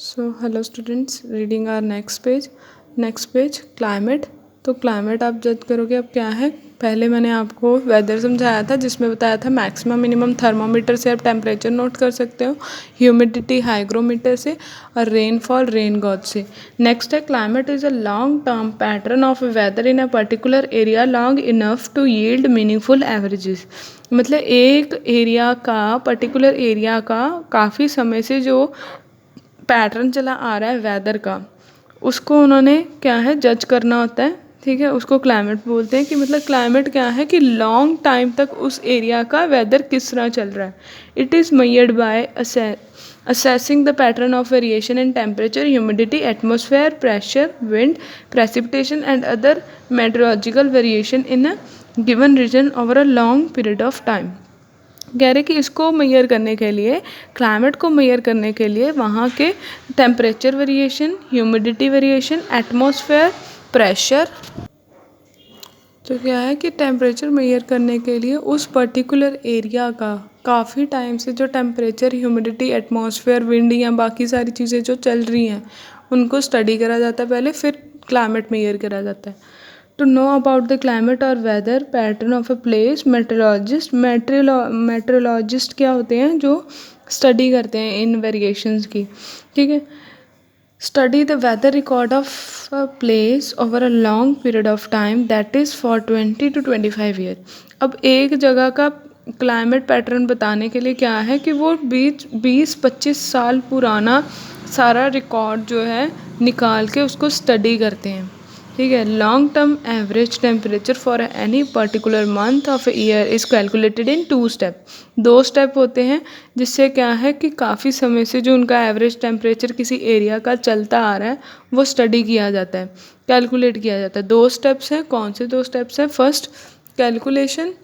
So hello students, reading our next page climate. तो climate आप जज करोगे अब क्या है। पहले मैंने आपको वेदर समझाया था जिसमें बताया था मैक्सिमम मिनिमम थर्मामीटर से आप टेम्परेचर नोट कर सकते हो, ह्यूमिडिटी हाइग्रोमीटर से, और रेनफॉल रेन गॉज से। नेक्स्ट है climate is a long term pattern of weather in a particular area long enough to yield meaningful averages. मतलब एक एरिया का पर्टिकुलर एरिया का काफ़ी समय से जो पैटर्न चला आ रहा है वेदर का, उसको उन्होंने क्या है जज करना होता है। ठीक है, उसको क्लाइमेट बोलते हैं कि मतलब क्लाइमेट क्या है कि लॉन्ग टाइम तक उस एरिया का वेदर किस तरह चल रहा है। It is measured by assessing the pattern of variation in temperature, humidity, atmosphere pressure, wind, precipitation and other meteorological variation in a given region over a long period of time। कह रहे कि इसको major करने के लिए, climate को major करने के लिए वहाँ के temperature variation, humidity variation, atmosphere pressure. तो क्या है कि टेम्परेचर मेजर करने के लिए उस पर्टिकुलर एरिया का काफ़ी टाइम से जो टेम्परेचर, ह्यूमिडिटी, एटमॉस्फेयर, विंड या बाकी सारी चीज़ें जो चल रही हैं उनको स्टडी करा जाता है पहले, फिर क्लाइमेट मेजर करा जाता है। To know about the climate और weather pattern of a place, meteorologist क्या होते हैं जो स्टडी करते हैं इन वेरिएशंस की। ठीक है, study the weather record of a place over a long period of time that is for 20 to 25 year. अब एक जगह का क्लाइमेट पैटर्न बताने के लिए क्या है कि वो 20-25 साल पुराना सारा रिकॉर्ड जो है निकाल के उसको स्टडी करते हैं। ठीक है, long term average temperature for any particular month of year is calculated in 2 step. 2 step होते हैं जिससे क्या है कि काफ़ी समय से जो उनका एवरेज टेम्परेचर किसी एरिया का चलता आ रहा है वो स्टडी किया जाता है, कैलकुलेट किया जाता है। 2 स्टेप्स हैं। कौन से 2 स्टेप्स हैं? First, calculation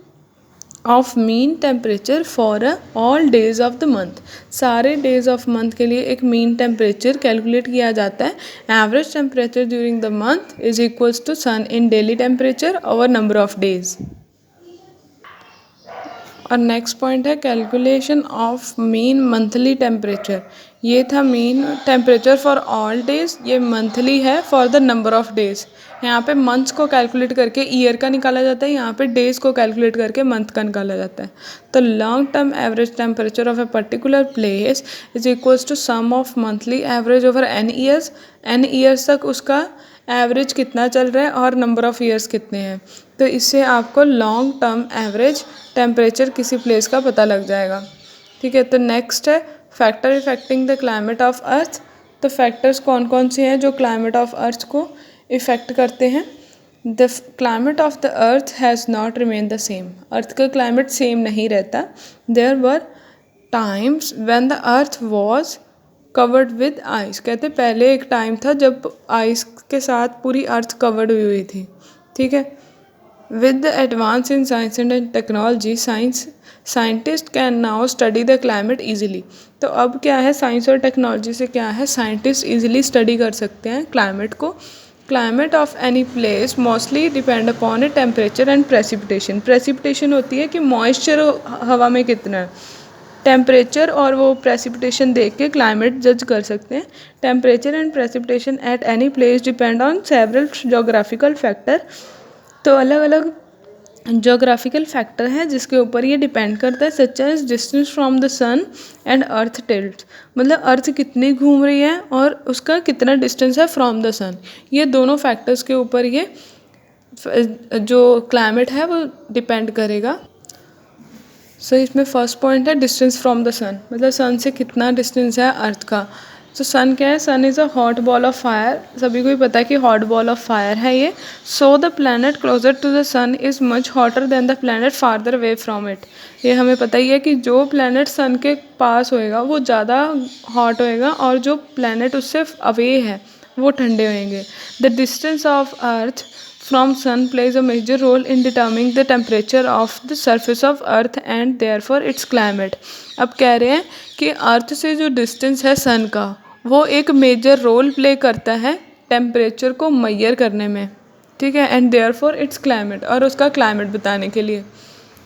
of mean temperature for all days of the month. सारे डेज ऑफ मंथ के लिए एक मीन टेम्परेचर कैलकुलेट किया जाता है। Average temperature during the month is equals to sum in daily temperature over number of days. और next point है calculation of mean monthly temperature. ये था mean temperature for all days, ये monthly है for the number of days. यहाँ पे months को calculate करके ईयर का निकाला जाता है, यहाँ पे डेज को कैलकुलेट करके मंथ का निकाला जाता है। तो long term average temperature of a particular place is equals to sum of monthly average over n years. N years तक उसका एवरेज कितना चल रहा है और नंबर ऑफ़ ईयर्स कितने हैं। तो इससे आपको लॉन्ग टर्म एवरेज टेम्परेचर किसी प्लेस का पता लग जाएगा। ठीक है, तो नेक्स्ट है factor affecting the climate of earth. तो फैक्टर्स कौन कौन से हैं जो क्लाइमेट ऑफ अर्थ को इफ़ेक्ट करते हैं। The climate of the earth has not remain the same. Earth का क्लाइमेट सेम नहीं रहता। There were times when the earth was covered with ice. कहते पहले एक टाइम था जब आइस के साथ पूरी अर्थ कवर्ड हुई हुई थी। ठीक है, with the advance in science and technology scientist can now study the climate easily. तो अब क्या है, साइंस और टेक्नोलॉजी से क्या है, साइंटिस्ट ईजिली स्टडी कर सकते हैं क्लाइमेट को। Climate of any place mostly depend upon a temperature and precipitation. Precipitation होती है कि मॉइस्चर हवा में कितना है। टेम्परेचर और वो प्रेसिपिटेशन देख के क्लाइमेट जज कर सकते हैं। Temperature and precipitation at any place depend on several geographical factor. तो अलग अलग जोग्राफिकल फैक्टर हैं जिसके ऊपर ये डिपेंड करता है, such as distance from the sun and earth tilt. मतलब अर्थ कितनी घूम रही है और उसका कितना डिस्टेंस है फ्रॉम द सन। ये दोनों फैक्टर्स के ऊपर ये जो क्लाइमेट है वो डिपेंड करेगा। सो इसमें फर्स्ट पॉइंट है डिस्टेंस फ्रॉम द सन, मतलब सन से कितना डिस्टेंस है अर्थ का। तो सन क्या है, sun is a hot ball of fire. सभी को ही पता है कि हॉट बॉल ऑफ फायर है ये। So the planet closer to the sun is much hotter than the planet farther away from it. ये हमें पता ही है कि जो प्लैनेट सन के पास होएगा वो ज़्यादा हॉट होएगा और जो प्लैनेट उससे अवे है वो ठंडे होएंगे। The distance of earth from sun plays a major role in determining the temperature of the surface of earth and therefore its climate। अब कह रहे हैं कि अर्थ से जो डिस्टेंस है सन का वो एक मेजर रोल प्ले करता है टेम्परेचर को मेजर करने में। ठीक है, एंड देयरफॉर इट्स क्लाइमेट, और उसका क्लाइमेट बताने के लिए।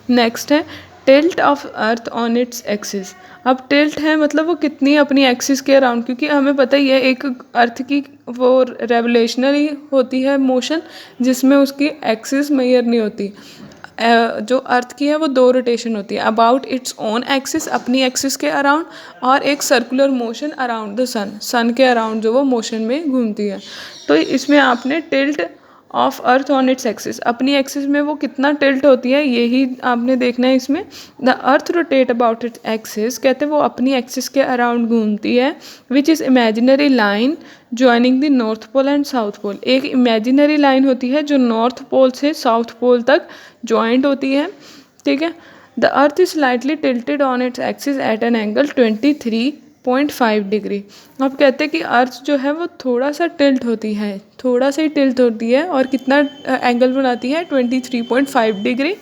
नेक्स्ट है tilt of earth on its axis. अब टिल्ट है मतलब वो कितनी अपनी एक्सिस के अराउंड, क्योंकि हमें पता ही है एक अर्थ की वो रेवोल्यूशनरी होती है मोशन, जिसमें उसकी एक्सिस मेजर नहीं होती। जो अर्थ की है वो दो रोटेशन होती है, अबाउट इट्स ओन एक्सिस, अपनी एक्सिस के अराउंड, और एक सर्कुलर मोशन अराउंड द सन, सन के अराउंड जो वो मोशन में घूमती है। तो इसमें आपने tilt of earth on its axis, अपनी एक्सिस में वो कितना टिल्ट होती है यही आपने देखना है इसमें। The earth rotate about its axis, कहते हैं वो अपनी एक्सिस के अराउंड घूमती है, which is imaginary line joining the north pole and south pole. एक इमेजिनरी लाइन होती है जो नॉर्थ पोल से साउथ पोल तक ज्वाइंट होती है, ठीक है। The earth is slightly tilted on its axis eight an angle 23.5 degree. अब कहते हैं कि अर्थ जो है वो थोड़ा सा टिल्ट होती है, थोड़ा सा ही टिल्ट होती है, और कितना एंगल बनाती है 23.5 degree,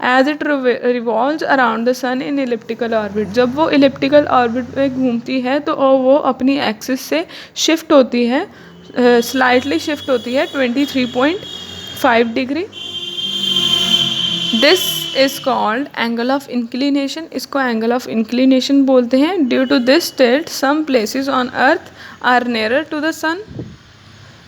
as it revolves around the sun in elliptical orbit. जब वो इलिप्टिकल ऑर्बिट में घूमती है तो वो अपनी एक्सिस से शिफ्ट होती है, स्लाइटली शिफ्ट होती है 23.5 degree. This is called angle of inclination, इसको एंगल ऑफ इंक्लिनेशन बोलते हैं। Due to this tilt some places on earth are nearer to the sun.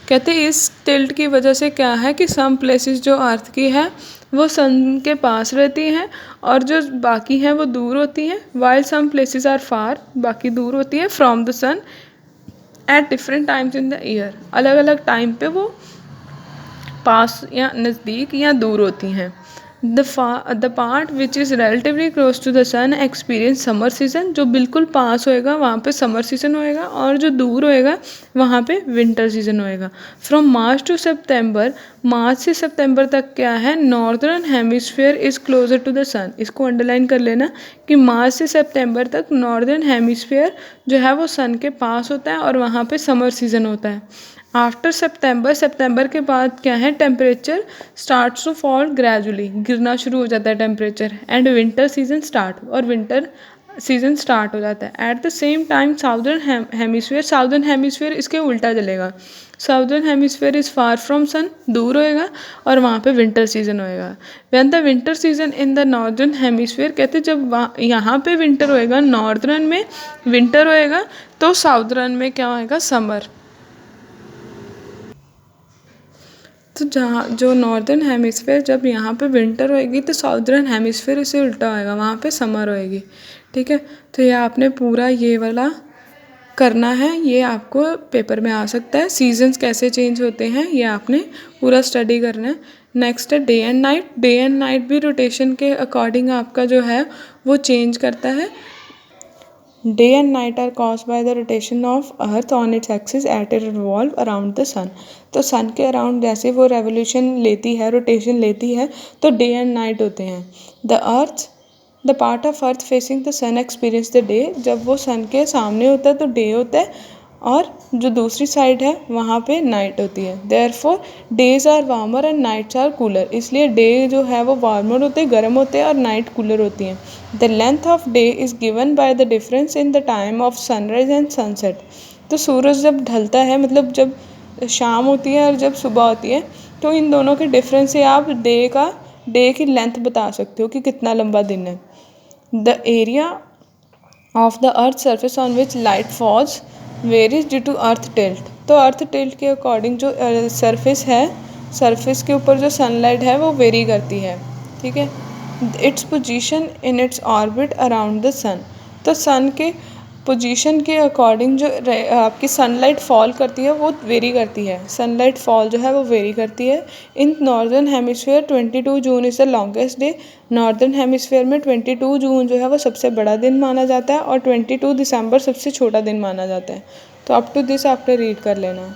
कहते हैं इस टिल्ट की वजह से क्या है कि सम प्लेसेस जो अर्थ की है वो सन के पास रहती हैं, और जो बाकी हैं वो दूर होती हैं। While some places are far, बाकी दूर होती है from the sun at different times in the year, अलग अलग टाइम पे वो पास या नज़दीक या दूर होती हैं। The part which is relatively close to the sun experience summer season, जो बिल्कुल पास होएगा वहाँ पे समर सीजन होएगा, और जो दूर होएगा वहाँ पे विंटर सीजन होएगा। फ्रॉम मार्च टू सितंबर, मार्च से सितंबर तक क्या है, northern hemisphere is closer to the sun. इसको अंडरलाइन कर लेना कि मार्च से सितंबर तक नॉर्दर्न हेमिस्फीयर जो है वो सन के पास होता है, और वहाँ पे समर सीजन होता है। आफ्टर सितंबर, सितंबर के बाद क्या है, temperature starts to fall gradually, गिरना शुरू हो जाता है temperature, and winter season start, और विंटर सीजन स्टार्ट हो जाता है। At the same time southern hemisphere, southern hemisphere इसके उल्टा चलेगा, southern hemisphere is far from sun, दूर होएगा, और वहाँ पे विंटर सीजन होएगा। When the winter season in the northern hemisphere, कहते जब यहाँ पे विंटर होएगा, नॉर्दर्न में विंटर होएगा, तो साउदर्न में क्या होएगा, समर। तो जहाँ जो नॉर्दर्न हेमिस्फीयर जब यहाँ पे विंटर होएगी तो साउदर्न हेमिस्फीयर इससे उल्टा होएगा, वहाँ पे समर होएगी, ठीक है। तो ये आपने पूरा ये वाला करना है, ये आपको पेपर में आ सकता है। सीजन्स कैसे चेंज होते हैं ये आपने पूरा स्टडी करना है। नेक्स्ट है day and night. Day and night भी रोटेशन के अकॉर्डिंग आपका जो है वो चेंज करता है। Day and night are caused by the rotation of earth on its axis at it revolve around the sun. तो सन के अराउंड जैसे वो रेवोल्यूशन लेती है, रोटेशन लेती है, तो डे एंड नाइट होते हैं। The part of earth facing the sun experience the day, जब वो सन के सामने होता है तो डे होता है, और जो दूसरी साइड है वहाँ पे नाइट होती है। Therefore days are warmer and nights are cooler, इसलिए डे जो है वो वार्मर होते हैं, गर्म होते हैं, और नाइट कूलर होती हैं। The length of day is given by the difference in the time of sunrise and sunset. तो सूरज जब ढलता है, मतलब जब शाम होती है और जब सुबह होती है, तो इन दोनों के डिफरेंस से आप डे की लेंथ बता सकते हो कि कितना लंबा दिन है। The area of the earth surface on which light falls varies due to earth tilt. तो अर्थ टिल्ट के अकॉर्डिंग जो सरफेस है, सरफेस के ऊपर जो सनलाइट है वो वेरी करती है, ठीक है। Its position in its orbit around the sun. तो सन के पोजीशन के अकॉर्डिंग जो आपकी सनलाइट फॉल करती है वो वेरी करती है, सनलाइट फॉल जो है वो वेरी करती है। In northern hemisphere 22 June is the longest day. Northern hemisphere में 22 जून जो है वो सबसे बड़ा दिन माना जाता है, और 22 दिसंबर सबसे छोटा दिन माना जाता है। तो अप टू दिस आपने रीड कर लेना है।